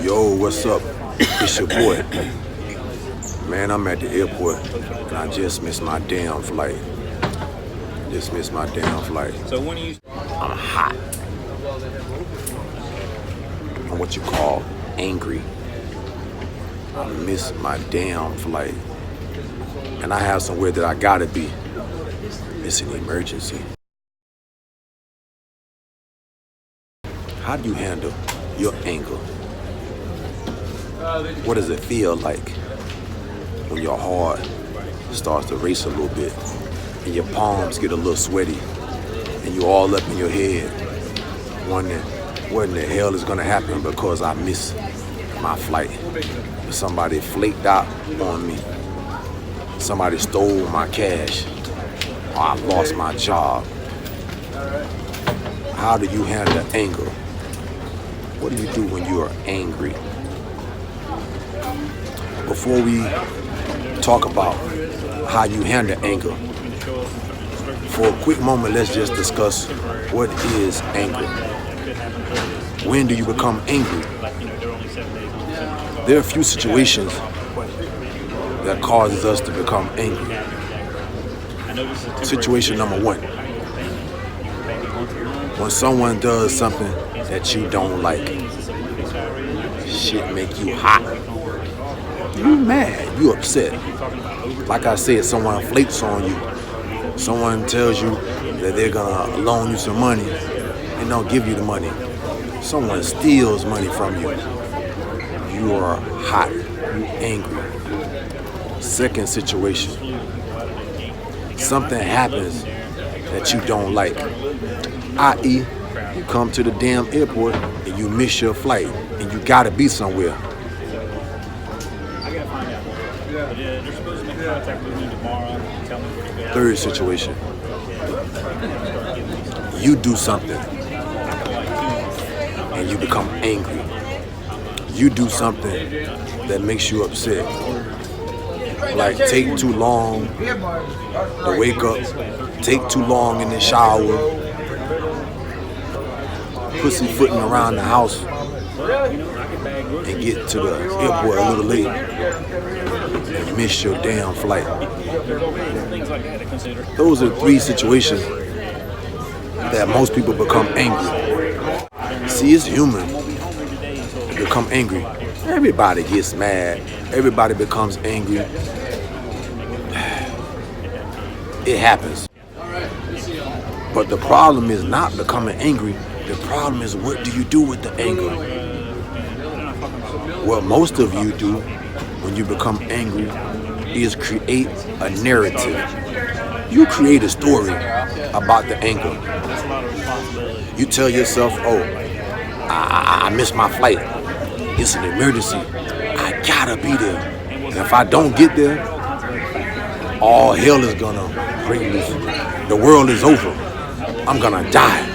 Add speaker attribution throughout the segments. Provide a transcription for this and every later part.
Speaker 1: Yo, what's up? It's your boy. Man, I'm at the airport and I just missed my damn flight.
Speaker 2: So when you...
Speaker 1: I'm hot. I'm what you call angry. I missed my damn flight. And I have somewhere that I gotta be. It's an emergency. How do you handle your anger? What does it feel like when your heart starts to race a little bit and your palms get a little sweaty and you all up in your head wondering what in the hell is gonna happen because I missed my flight? Somebody flaked out on me. Somebody stole my cash. Or I lost my job. How do you handle anger? What do you do when you are angry? Before we talk about how you handle anger, for a quick moment, let's just discuss what is anger. When do you become angry? There are a few situations that causes us to become angry. Situation number one, when someone does something that you don't like, shit make you hot. You mad, you upset. Like I said, someone flakes on you. Someone tells you that they're gonna loan you some money and don't give you the money. Someone steals money from you. You are hot, you angry. Second situation, something happens that you don't like. i.e., you come to the damn airport and you miss your flight and you gotta be somewhere. Third situation, you do something and you become angry. You do something that makes you upset. Like take too long to wake up, take too long in the shower, pussyfooting around the house, and get to the airport a little late and miss your damn flight. Those are three situations that most people become angry. See, it's human to become angry. Everybody gets mad. Everybody becomes angry. It happens. But the problem is not becoming angry. The problem is, what do you do with the anger? What most of you do when you become angry is create a narrative. You create a story about the anger. You tell yourself, oh, I missed my flight. It's an emergency. I gotta be there. And if I don't get there, all hell is gonna break loose. The world is over. I'm gonna die.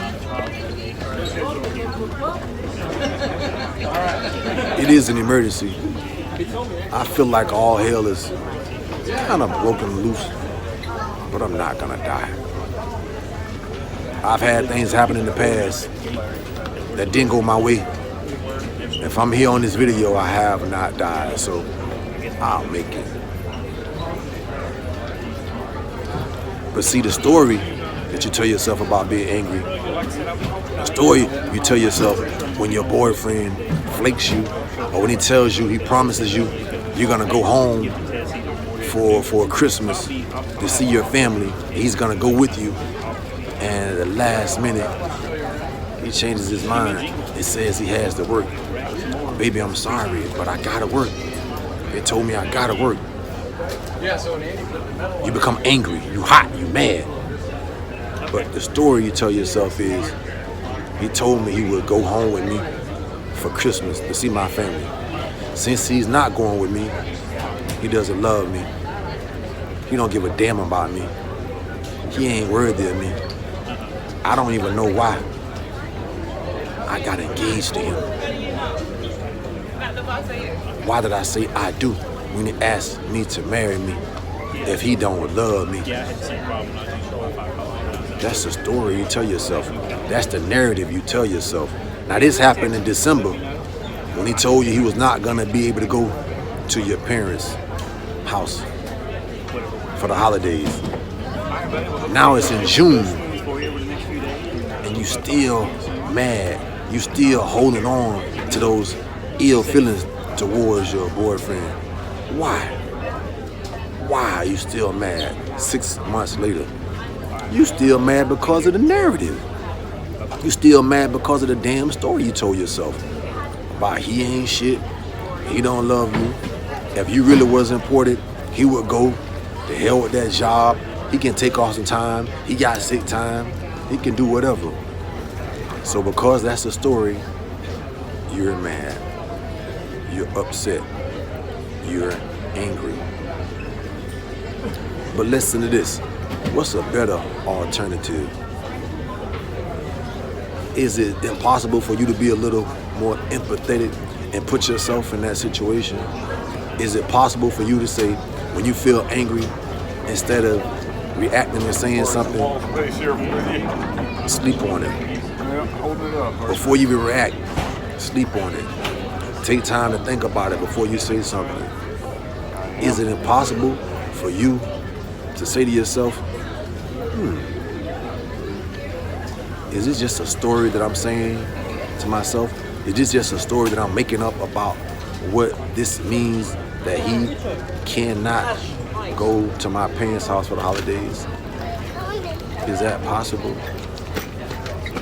Speaker 1: It is an emergency. I feel like all hell is kind of broken loose, but I'm not gonna die. I've had things happen in the past that didn't go my way. If I'm here on this video, I have not died, so I'll make it. But see, the story that you tell yourself about being angry, the story you tell yourself when your boyfriend flakes you, or when he tells you, he promises you, you're gonna go home for Christmas to see your family, he's gonna go with you, and at the last minute, he changes his mind and says he has to work. Baby, I'm sorry, but I gotta work. They told me I gotta work. You become angry, you hot, you mad. But the story you tell yourself is, he told me he would go home with me for Christmas to see my family. Since he's not going with me, he doesn't love me. He don't give a damn about me. He ain't worthy of me. I don't even know why I got engaged to him. Why did I say I do when he asked me to marry me if he don't love me? That's the story you tell yourself. That's the narrative you tell yourself. Now this happened in December. when he told you he was not gonna be able to go to your parents' house for the holidays. Now it's in June and you still mad. You still holding on to those ill feelings towards your boyfriend. Why? Why are you still mad 6 months later? You still mad because of the narrative. You still mad because of the damn story you told yourself about he ain't shit, he don't love you. If you really was important, he would go to hell with that job. He can take off some time. He got sick time. He can do whatever. So because that's the story, you're mad. You're upset. You're angry. But listen to this. What's a better alternative? Is it impossible for you to be a little more empathetic and put yourself in that situation? Is it possible for you to say, when you feel angry, instead of reacting and saying something, sleep on it? Before you even react, sleep on it. Take time to think about it before you say something. Is it impossible for you to say to yourself, is this just a story that I'm saying to myself? Is this just a story that I'm making up about what this means that he cannot go to my parents' house for the holidays? Is that possible?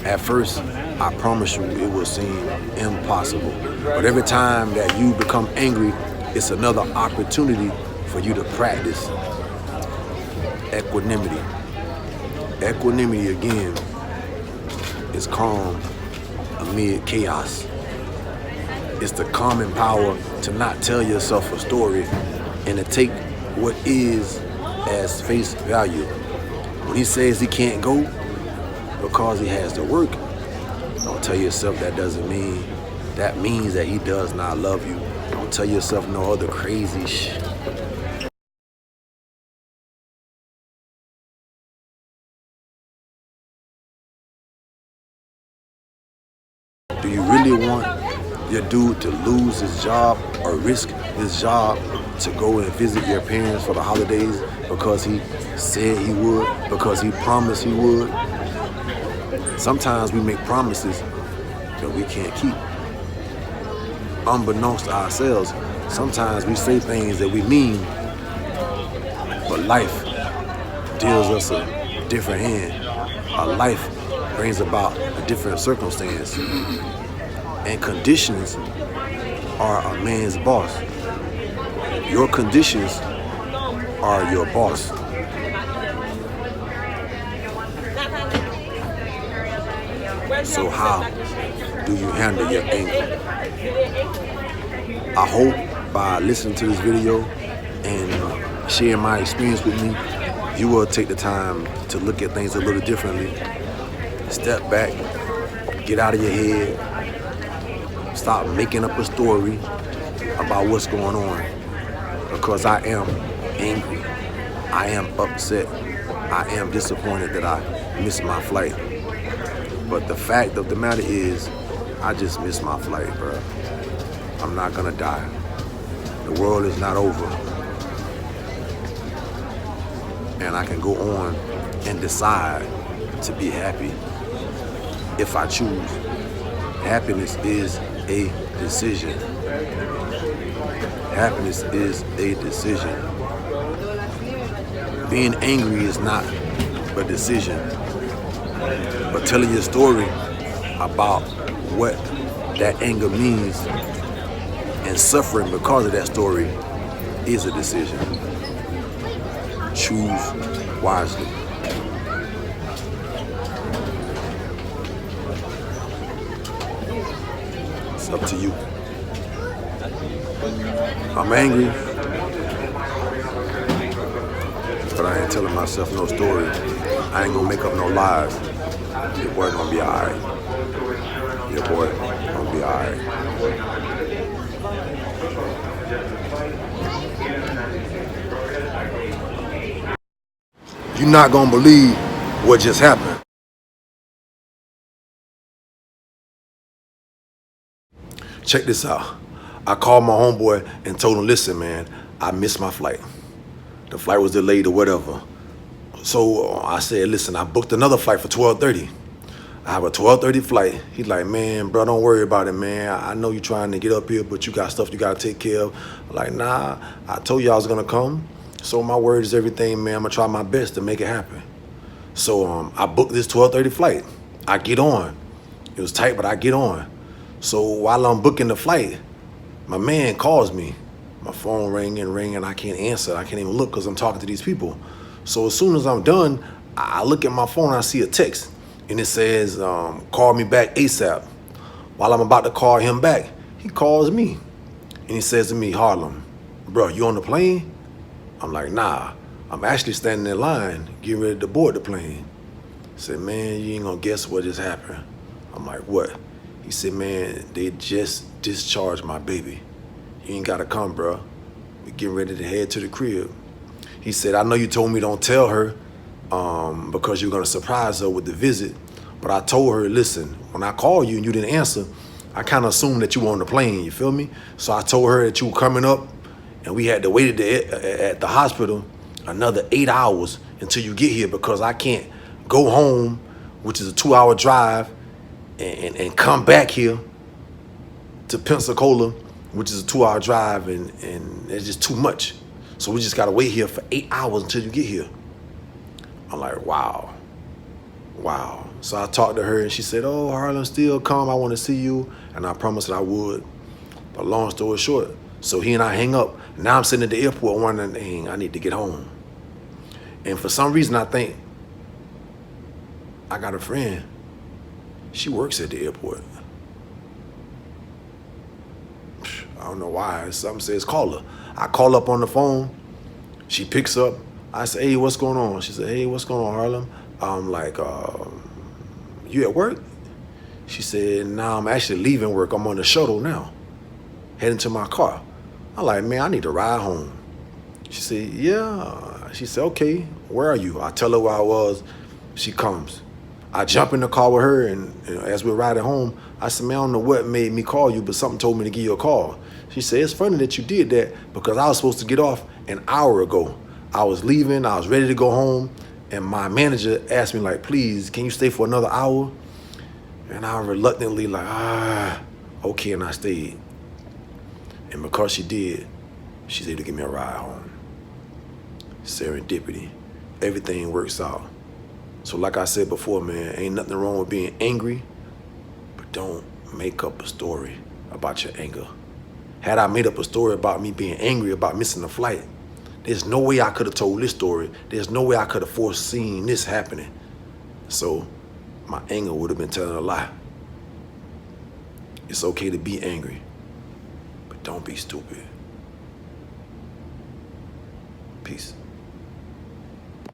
Speaker 1: At first, I promise you it will seem impossible. But every time that you become angry, it's another opportunity for you to practice equanimity. Equanimity, again, is calm amid chaos. It's the calming power to not tell yourself a story and to take what is as face value. When he says he can't go because he has to work, don't tell yourself that doesn't mean, that means that he does not love you. Don't tell yourself no other crazy shit. Do you really want your dude to lose his job or risk his job to go and visit your parents for the holidays because he said he would, because he promised he would? Sometimes we make promises that we can't keep. Unbeknownst to ourselves, sometimes we say things that we mean, but life deals us a different hand. Our life brings about a different circumstance. And conditions are a man's boss. Your conditions are your boss. So how do you handle your anger? I hope by listening to this video and sharing my experience with me, you will take the time to look at things a little differently. Step back, get out of your head, stop making up a story about what's going on. Because I am angry, I am upset, I am disappointed that I missed my flight. But the fact of the matter is, I just missed my flight, bro. I'm not gonna die. The world is not over. And I can go on and decide to be happy if I choose. Happiness is a decision. Happiness is a decision. Being angry is not a decision. But telling your story about what that anger means and suffering because of that story is a decision. Choose wisely. It's up to you. I'm angry, but I ain't telling myself no story. I ain't gonna make up no lies. Your boy gonna be alright. Your boy gonna be alright. You're not gonna believe what just happened. Check this out. I called my homeboy and told him, listen, man, I missed my flight. The flight was delayed or whatever. So I said, listen, I booked another flight for 12:30. I have a 12:30 flight. He's like, man, bro, don't worry about it, man. I know you're trying to get up here, but you got stuff you got to take care of. I'm like, nah, I told you I was going to come. So my word is everything, man. I'm going to try my best to make it happen. So I booked this 12:30 flight. I get on. It was tight, but I get on. So while I'm booking the flight, my man calls me. My phone ringing. I can't answer. I can't even look because I'm talking to these people. So as soon as I'm done, I look at my phone and I see a text. And it says, call me back ASAP. While I'm about to call him back, he calls me. And he says to me, Harlem, bro, you on the plane? I'm like, nah, I'm actually standing in line, getting ready to board the plane. He said, man, you ain't gonna guess what just happened. I'm like, what? He said, man, they just discharged my baby. You ain't gotta come, bro. We're getting ready to head to the crib. He said, I know you told me don't tell her because you're gonna surprise her with the visit. But I told her, listen, when I called you and you didn't answer, I kind of assumed that you were on the plane, you feel me? So I told her that you were coming up and we had to wait at the hospital another 8 hours until you get here because I can't go home, which is a 2-hour drive, and come back here to Pensacola, which is a 2-hour drive, and it's just too much. So we just gotta wait here for 8 hours until you get here. I'm like, wow. So I talked to her and she said, oh, Harlem, still come, I wanna see you. And I promised that I would. But long story short, so he and I hang up. Now I'm sitting at the airport wondering, dang, I need to get home. And for some reason, I think I got a friend. She works at the airport. I don't know why. Something says call her. I call up on the phone. She picks up. I say, hey, what's going on? She said, hey, what's going on, Harlem? I'm like, you at work? She said, nah, I'm actually leaving work. I'm on the shuttle now, heading to my car. I'm like, man, I need to ride home. She said, yeah. She said, okay, where are you? I tell her where I was. She comes. I jump in the car with her, and as we're riding home, I said, man, I don't know what made me call you, but something told me to give you a call. She said, it's funny that you did that because I was supposed to get off an hour ago. I was leaving, I was ready to go home, and my manager asked me, like, please, can you stay for another hour? And I reluctantly, like, okay, and I stayed. And because she did, she's able to give me a ride home. Serendipity. Everything works out. So like I said before, man, ain't nothing wrong with being angry, but don't make up a story about your anger. Had I made up a story about me being angry about missing the flight, there's no way I could have told this story. There's no way I could have foreseen this happening. So my anger would have been telling a lie. It's okay to be angry, but don't be stupid. Peace.